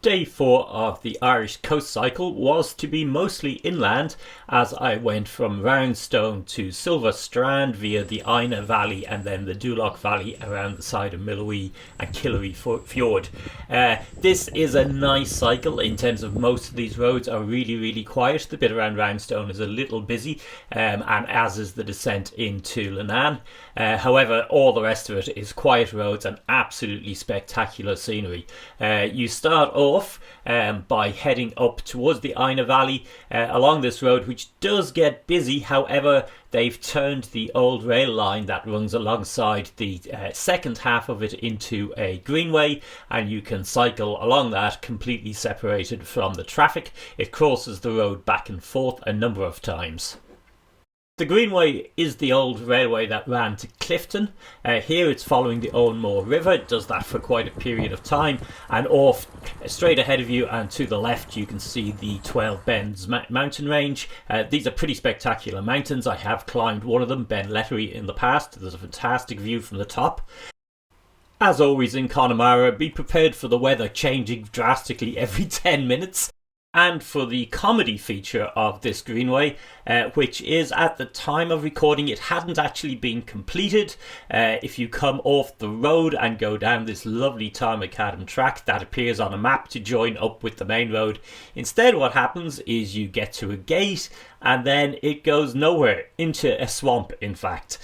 Day 4 of the Irish coast cycle was to be mostly inland, as I went from Roundstone to Silver Strand via the Inagh Valley and then the Doo Lough Valley around the side of Mweelrea and Killary Fjord. This is a nice cycle in terms of most of these roads are really quiet. The bit around Roundstone is a little busy, and as is the descent into Leenaun. However, all the rest of it is quiet roads and absolutely spectacular scenery. You start off by heading up towards the Inagh Valley along this road, which does get busy. However, they've turned the old rail line that runs alongside the second half of it into a greenway, and you can cycle along that completely separated from the traffic. It crosses the road back and forth a number of times. The Greenway is the old railway that ran to Clifton. Here it's following the Owenmore River. It does that for quite a period of time, and off straight ahead of you and to the left you can see the 12 Bens mountain range. These are pretty spectacular mountains. I have climbed one of them, Ben Lettery, in the past. There's a fantastic view from the top. As always in Connemara, be prepared for the weather changing drastically every 10 minutes. And for the comedy feature of this greenway, which is at the time of recording, it hadn't actually been completed. If you come off the road and go down this lovely Tarmacadam track that appears on a map to join up with the main road, instead what happens is you get to a gate and then it goes nowhere, into a swamp in fact.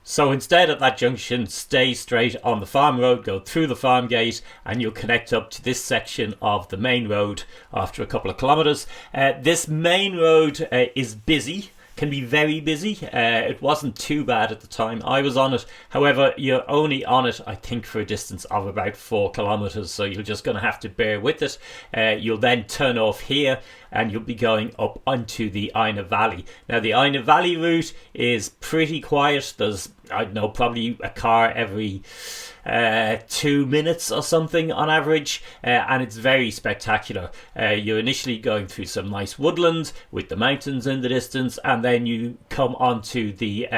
So instead at that junction, stay straight on the farm road, go through the farm gate, and you'll connect up to this section of the main road after a couple of kilometres. This main road is busy, can be very busy. It wasn't too bad at the time I was on it. However, you're only on it, I think, for a distance of about 4 kilometres, so you're just going to have to bear with it. You'll then turn off here and you'll be going up onto the Inagh Valley. Now, the Inagh Valley route is pretty quiet. There's, I don't know, probably a car every 2 minutes or something on average, and it's very spectacular. You're initially going through some nice woodland with the mountains in the distance, and then you come onto the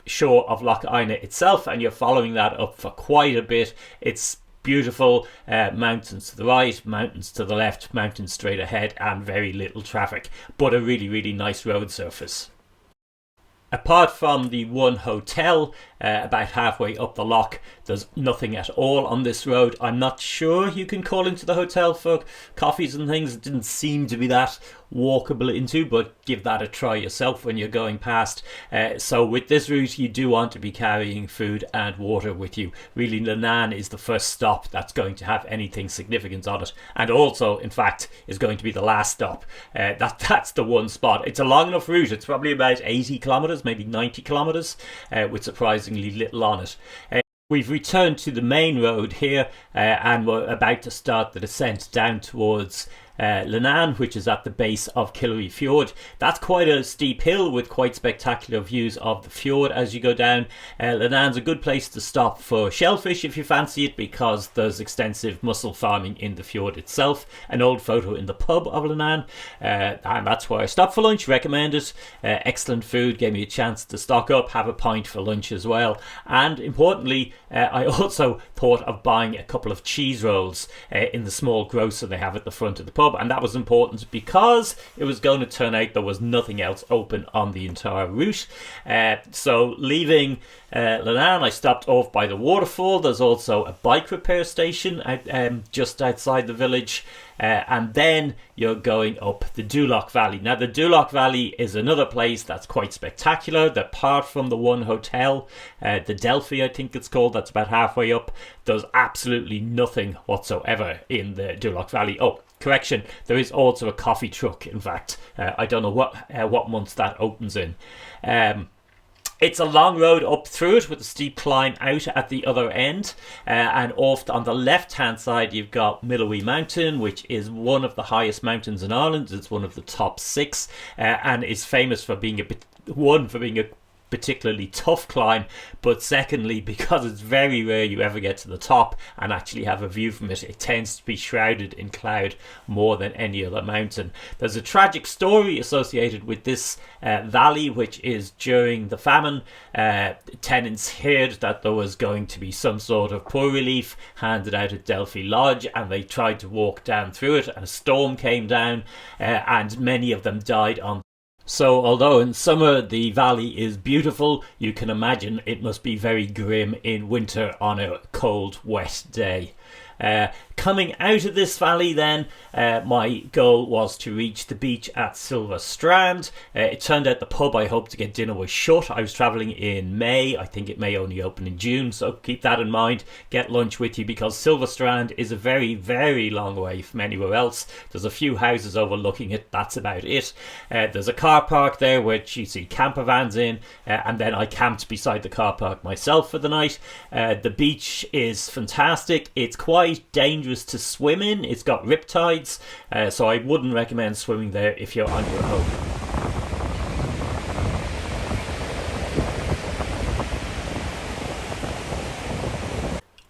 shore of Lough Inagh itself, and you're following that up for quite a bit. It's beautiful, mountains to the right, mountains to the left, mountains straight ahead, and very little traffic, but a really nice road surface. Apart from the one hotel about halfway up the loch, there's nothing at all on this road. I'm not sure you can call into the hotel for coffees and things. It didn't seem to be that walkable into, but give that a try yourself when you're going past. So with this route you do want to be carrying food and water with you. Really, Leenaun is the first stop that's going to have anything significant on it, and also in fact is going to be the last stop. That's the one spot. It's a long enough route. It's probably about 80 kilometres, maybe 90 kilometres, with surprisingly little on it. We've returned to the main road here, and we're about to start the descent down towards Leenaun, which is at the base of Killary Fjord. That's quite a steep hill with quite spectacular views of the fjord as you go down. Leenaun's a good place to stop for shellfish if you fancy it, because there's extensive mussel farming in the fjord itself. An old photo in the pub of Leenaun, and that's where I stopped for lunch. Recommend it. Excellent food, gave me a chance to stock up, have a pint for lunch as well, and importantly I also thought of buying a couple of cheese rolls in the small grocer they have at the front of the pub. And that was important because it was going to turn out there was nothing else open on the entire route. So leaving Leenaun, I stopped off by the waterfall. There's also a bike repair station just outside the village. And then you're going up the Doo Lough Valley. Now, the Doo Lough Valley is another place that's quite spectacular. Apart from the one hotel, the Delphi I think it's called, that's about halfway up, there's absolutely nothing whatsoever in the Doo Lough Valley. Oh, correction, there is also a coffee truck, in fact. I don't know what months that opens in. It's a long road up through it with a steep climb out at the other end, and off on the left hand side you've got Mweelrea Mountain, which is one of the highest mountains in Ireland. It's one of the top 6, and is famous for being particularly tough climb, but secondly because it's very rare you ever get to the top and actually have a view from it. It tends to be shrouded in cloud more than any other mountain. There's a tragic story associated with this valley, which is during the famine, tenants heard that there was going to be some sort of poor relief handed out at Delphi Lodge, and they tried to walk down through it, and a storm came down, and many of them died on. So although in summer the valley is beautiful, you can imagine it must be very grim in winter on a cold, wet day. Coming out of this valley then, my goal was to reach the beach at Silver Strand. It turned out the pub I hoped to get dinner was shut. I was travelling in May. I think it may only open in June, so keep that in mind. Get lunch with you, because Silver Strand is a very, very long way from anywhere else. There's a few houses overlooking it, that's about it. There's a car park there which you see camper vans in, and then I camped beside the car park myself for the night. The beach is fantastic. It's quite dangerous to swim in. It's got riptides, so I wouldn't recommend swimming there if you're on your own.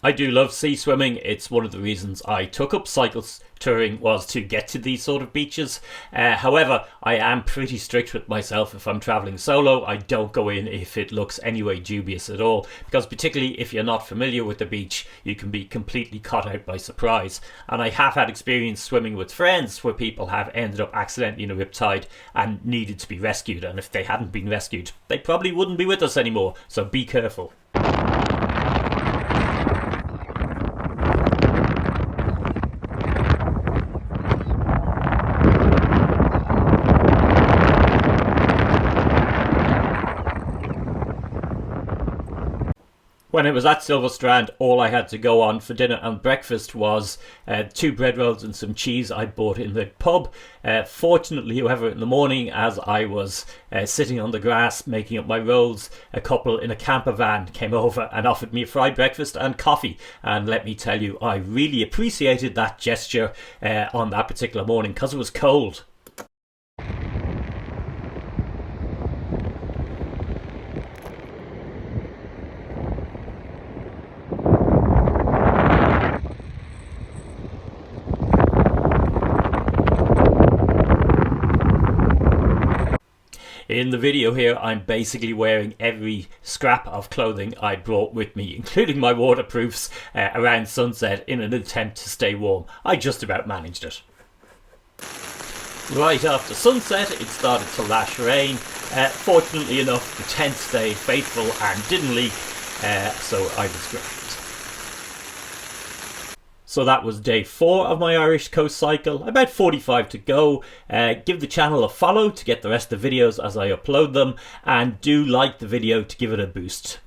I do love sea swimming. It's one of the reasons I took up cycle touring, was to get to these sort of beaches. However, I am pretty strict with myself. If I'm travelling solo, I don't go in if it looks anyway dubious at all, because particularly if you're not familiar with the beach, you can be completely caught out by surprise. And I have had experience swimming with friends where people have ended up accidentally in a riptide and needed to be rescued, and if they hadn't been rescued, they probably wouldn't be with us anymore, so be careful. When it was at Silver Strand, all I had to go on for dinner and breakfast was 2 bread rolls and some cheese I'd bought in the pub. Fortunately, however, in the morning, as I was sitting on the grass making up my rolls, a couple in a camper van came over and offered me a fried breakfast and coffee. And let me tell you, I really appreciated that gesture on that particular morning, because it was cold. In the video here, I'm basically wearing every scrap of clothing I brought with me, including my waterproofs, around sunset in an attempt to stay warm. I just about managed it. Right after sunset, it started to lash rain. Fortunately enough, the tent stayed faithful and didn't leak, so I was great. So that was day 4 of my Irish coast cycle, about 45 to go. Give the channel a follow to get the rest of the videos as I upload them, and do like the video to give it a boost.